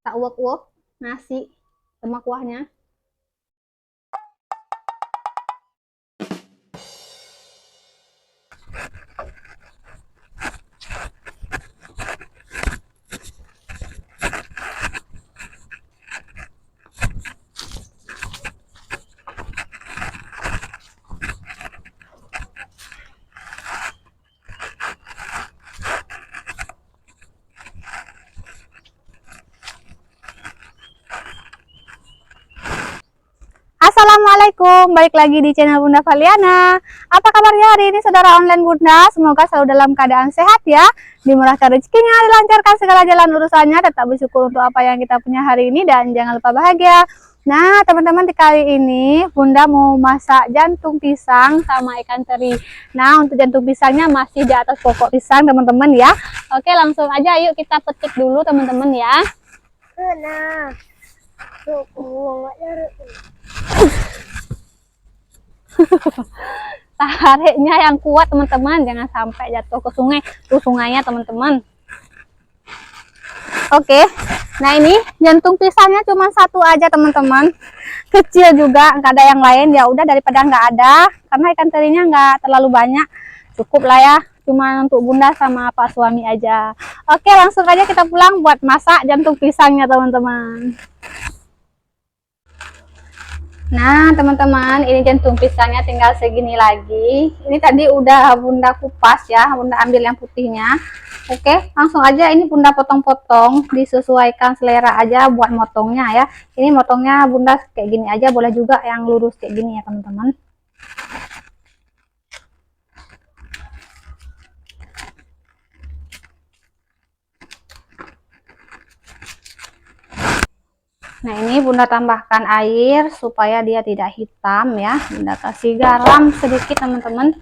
Tak uap-uap nasi sama kuahnya. Assalamualaikum, balik lagi di channel Bunda Valiana. Apa kabarnya hari ini saudara online Bunda? Semoga selalu dalam keadaan sehat ya, dimurahkan rezekinya, dilancarkan segala jalan urusannya, tetap bersyukur untuk apa yang kita punya hari ini dan jangan lupa bahagia. Nah teman-teman, di kali ini Bunda mau masak jantung pisang sama ikan teri. Nah untuk jantung pisangnya masih di atas pokok pisang teman-teman ya. Oke, langsung aja yuk kita petik dulu teman-teman ya. Nah, tariknya yang kuat teman-teman, jangan sampai jatuh ke sungai, sungainya teman-teman. Oke, nah ini jantung pisangnya cuma satu aja teman-teman, kecil juga, nggak ada yang lain. Ya udah, daripada nggak ada, karena ikan terinya nggak terlalu banyak, cukup lah ya, cuma untuk Bunda sama Pak suami aja. Oke, langsung aja kita pulang buat masak jantung pisangnya teman-teman. Nah teman-teman, ini jantung pisangnya tinggal segini lagi. Ini tadi udah Bunda kupas ya, Bunda ambil yang putihnya. Oke, langsung aja ini Bunda potong-potong, disesuaikan selera aja buat motongnya ya. Ini motongnya Bunda kayak gini aja, boleh juga yang lurus kayak gini ya teman-teman. Nah ini Bunda tambahkan air supaya dia tidak hitam ya. Bunda kasih garam sedikit teman-teman.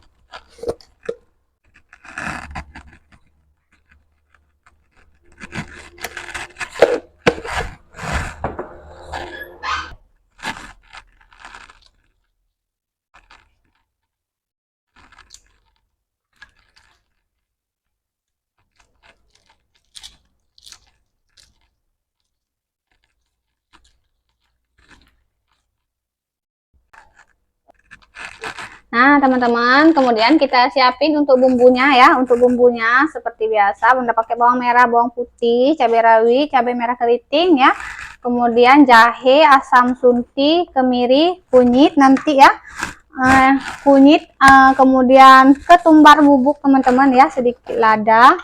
Nah teman-teman, kemudian kita siapin untuk bumbunya ya. Untuk bumbunya seperti biasa Bunda pakai bawang merah, bawang putih, cabai rawit, cabai merah keriting ya, kemudian jahe, asam sunti, kemiri, kunyit nanti ya, kunyit, kemudian ketumbar bubuk teman-teman ya, sedikit lada.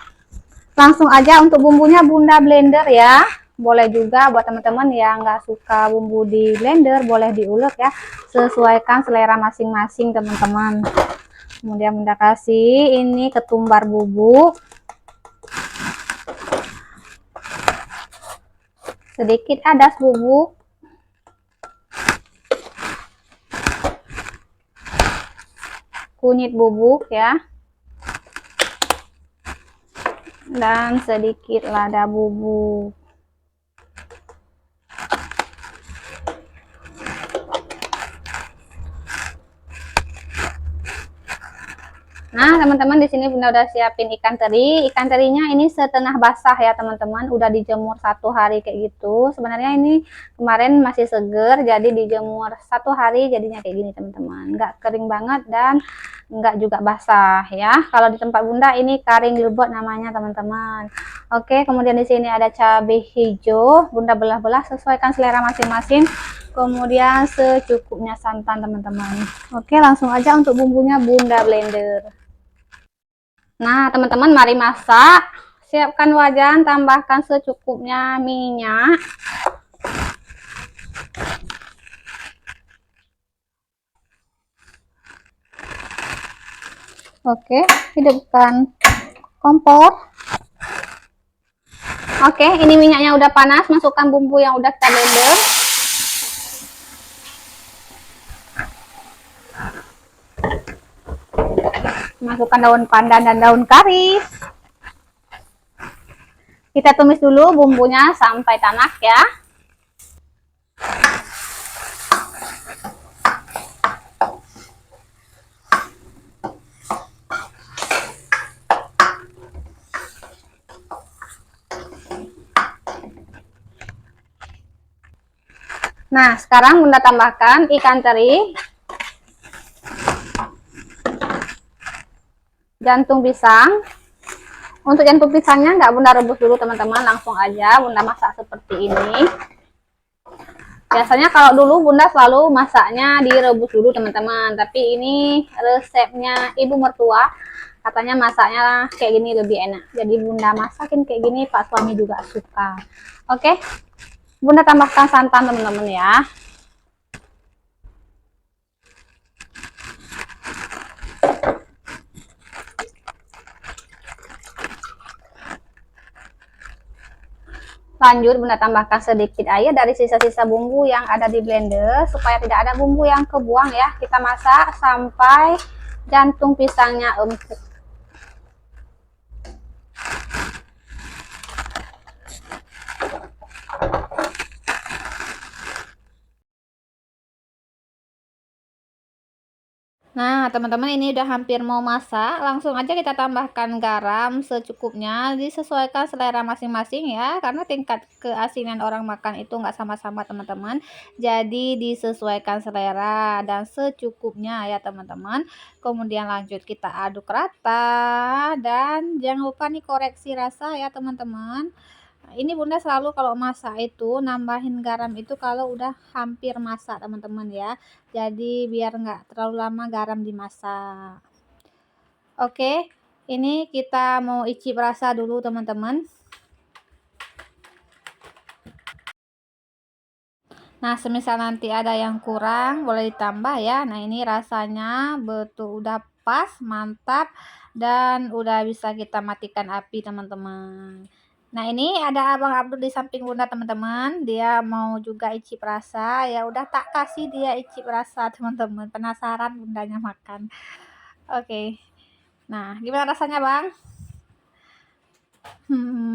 Langsung aja untuk bumbunya Bunda blender ya. Boleh juga buat teman-teman yang nggak suka bumbu di blender, boleh diulek ya, sesuaikan selera masing-masing teman-teman. Kemudian Bunda kasih ini ketumbar bubuk, sedikit adas bubuk, kunyit bubuk ya, dan sedikit lada bubuk. Nah teman-teman, di sini Bunda udah siapin ikan teri. Ikan terinya ini setengah basah ya teman-teman, udah dijemur 1 hari kayak gitu. Sebenarnya ini kemarin masih seger, jadi dijemur 1 hari jadinya kayak gini teman-teman, nggak kering banget dan nggak juga basah ya. Kalau di tempat Bunda ini kering lebot namanya teman-teman. Oke, kemudian di sini ada cabai hijau, Bunda belah-belah sesuaikan selera masing-masing. Kemudian secukupnya santan teman-teman. Oke, langsung aja untuk bumbunya Bunda blender. Nah teman-teman, mari masak. Siapkan wajan, tambahkan secukupnya minyak. Oke, hidupkan kompor. Oke, ini minyaknya udah panas, masukkan bumbu yang udah kita blender. Masukkan daun pandan dan daun kari. Kita tumis dulu bumbunya sampai tanak ya. Nah, sekarang Bunda tambahkan ikan teri, jantung pisang. Untuk jantung pisangnya nggak Bunda rebus dulu teman-teman, langsung aja Bunda masak seperti ini. Biasanya kalau dulu Bunda selalu masaknya direbus dulu teman-teman, tapi ini resepnya ibu mertua, katanya masaknya kayak gini lebih enak. Jadi Bunda masakin kayak gini, Pak suami juga suka. Oke, Bunda tambahkan santan teman-teman ya. Lanjut Bunda tambahkan sedikit air dari sisa-sisa bumbu yang ada di blender supaya tidak ada bumbu yang kebuang ya. Kita masak sampai jantung pisangnya empuk. Nah, teman-teman ini udah hampir mau masak. Langsung aja kita tambahkan garam secukupnya. Disesuaikan selera masing-masing ya. Karena tingkat keasinan orang makan itu nggak sama-sama teman-teman. Jadi disesuaikan selera dan secukupnya ya teman-teman. Kemudian lanjut kita aduk rata. Dan jangan lupa nih koreksi rasa ya teman-teman. Nah, ini Bunda selalu kalau masak itu nambahin garam itu kalau udah hampir masak teman-teman ya. Jadi biar nggak terlalu lama garam dimasak. Oke, ini kita mau icip rasa dulu teman-teman. Nah, semisal nanti ada yang kurang boleh ditambah ya. Nah, ini rasanya betul udah pas, mantap dan udah bisa kita matikan api teman-teman. Nah, ini ada Abang Abdul di samping Bunda teman-teman. Dia mau juga icip rasa. Ya udah tak kasih dia icip rasa teman-teman. Penasaran Bundanya makan. Oke. Nah, gimana rasanya, Bang?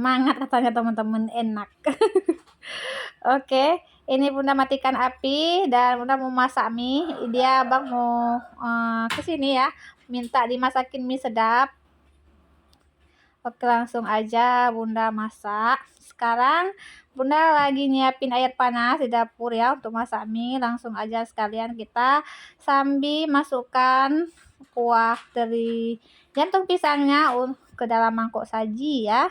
Mangat katanya teman-teman, enak. Oke, ini Bunda matikan api dan Bunda mau masak mie. Dia Bang mau ke sini ya, minta dimasakin mie sedap. Oke, langsung aja Bunda masak. Sekarang Bunda lagi nyiapin air panas di dapur ya untuk masak mie. Langsung aja sekalian kita sambil masukkan kuah dari jantung pisangnya ke dalam mangkok saji ya.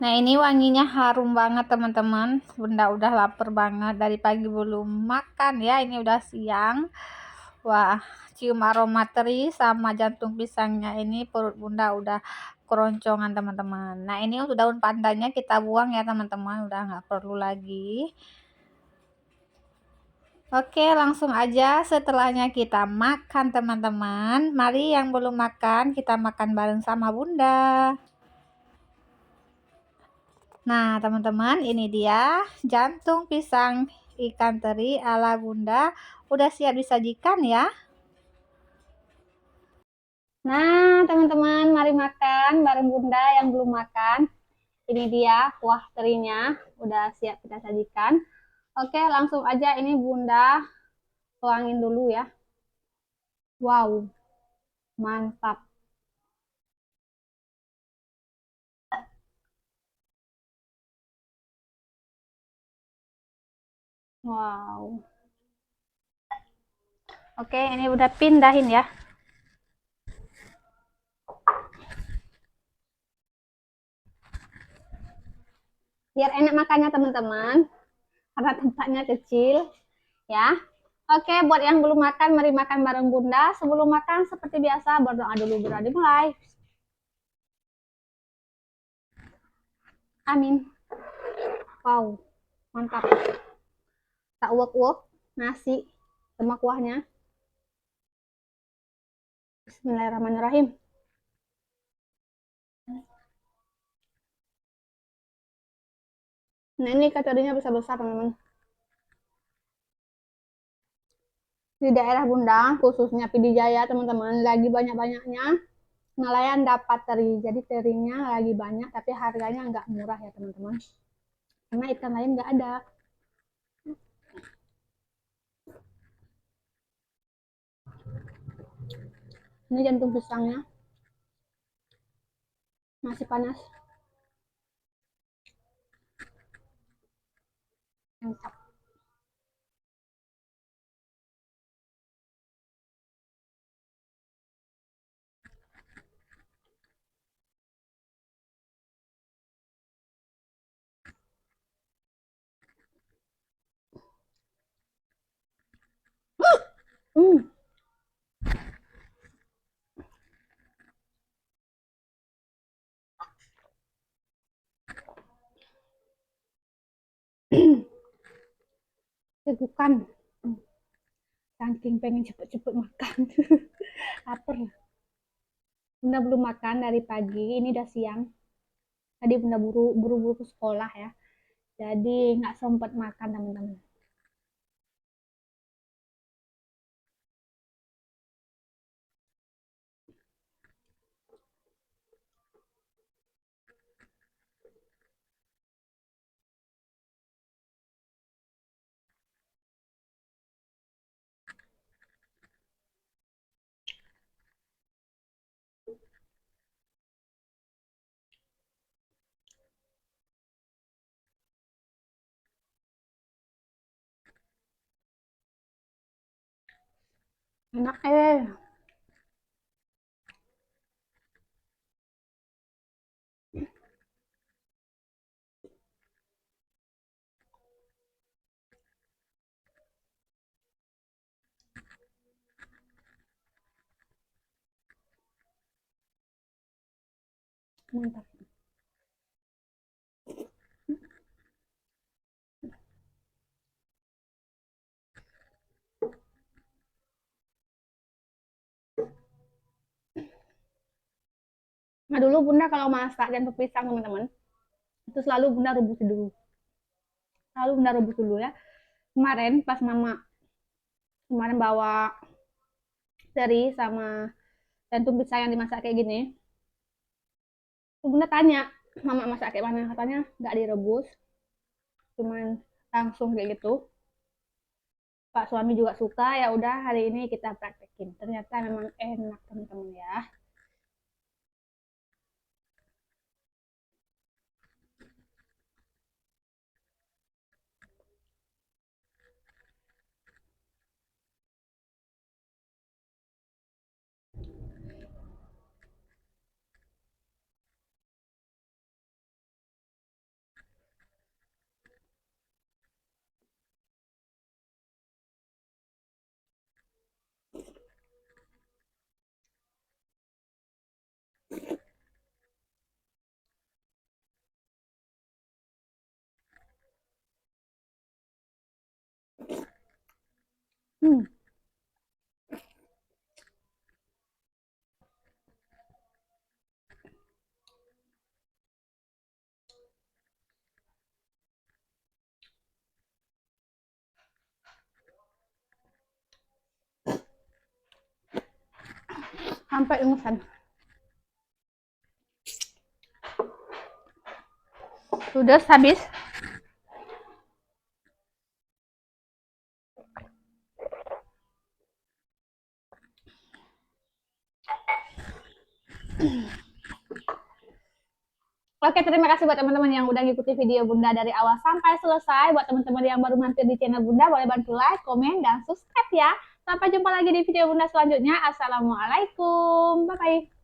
Nah, ini wanginya harum banget teman-teman. Bunda udah lapar banget dari pagi belum makan ya. Ini udah siang. Wah, cium aroma teri sama jantung pisangnya ini perut Bunda udah keroncongan teman-teman. Nah, ini untuk daun pandannya kita buang ya teman-teman. Udah nggak perlu lagi. Oke, langsung aja setelahnya kita makan teman-teman. Mari yang belum makan kita makan bareng sama Bunda. Nah, teman-teman, ini dia jantung pisang ikan teri ala Bunda. Udah siap disajikan ya. Nah, teman-teman, mari makan bareng Bunda yang belum makan. Ini dia kuah terinya, udah siap kita sajikan. Oke, langsung aja ini Bunda tuangin dulu ya. Wow, mantap. Wow. Oke, ini udah pindahin ya. Biar enak makannya teman-teman, karena tempatnya kecil ya. Oke, buat yang belum makan, mari makan bareng Bunda. Sebelum makan, seperti biasa, berdoa dulu, berdoa dimulai. Amin. Wow, mantap. Tak uak-uak, nasi sama kuahnya. Bismillahirrahmanirrahim. Nah, ini kategorinya besar-besar, teman-teman. Di daerah Bunda, khususnya Pidijaya, teman-teman, lagi banyak-banyaknya nelayan dapat teri. Jadi terinya lagi banyak, tapi harganya nggak murah ya, teman-teman. Karena ikan lain nggak ada. Ini jantung pisangnya masih panas. Mantap. Hmm. Tegukan. Saking pengen cepet-cepet makan. Lapar. Bunda belum makan dari pagi, ini udah siang. Tadi Bunda buru-buru ke sekolah ya. Jadi nggak sempat makan teman-teman. Enak mantap. Nah dulu Bunda kalau masak dan pisang teman-teman, itu selalu Bunda rebus dulu. Selalu Bunda rebus dulu ya. Kemarin pas Mama kemarin bawa teri sama jantung pisang yang dimasak kayak gini, Bunda tanya, Mama masak kayak mana? Katanya nggak direbus, cuman langsung kayak gitu. Pak suami juga suka, ya udah hari ini kita praktekin. Ternyata memang enak teman-teman ya. Hmm, sampai ingusan. Sudah habis. Oke, terima kasih buat teman-teman yang udah ngikuti video Bunda dari awal sampai selesai. Buat teman-teman yang baru mampir di channel Bunda, boleh bantu like, komen, dan subscribe ya. Sampai jumpa lagi di video Bunda selanjutnya. Assalamualaikum. Bye-bye.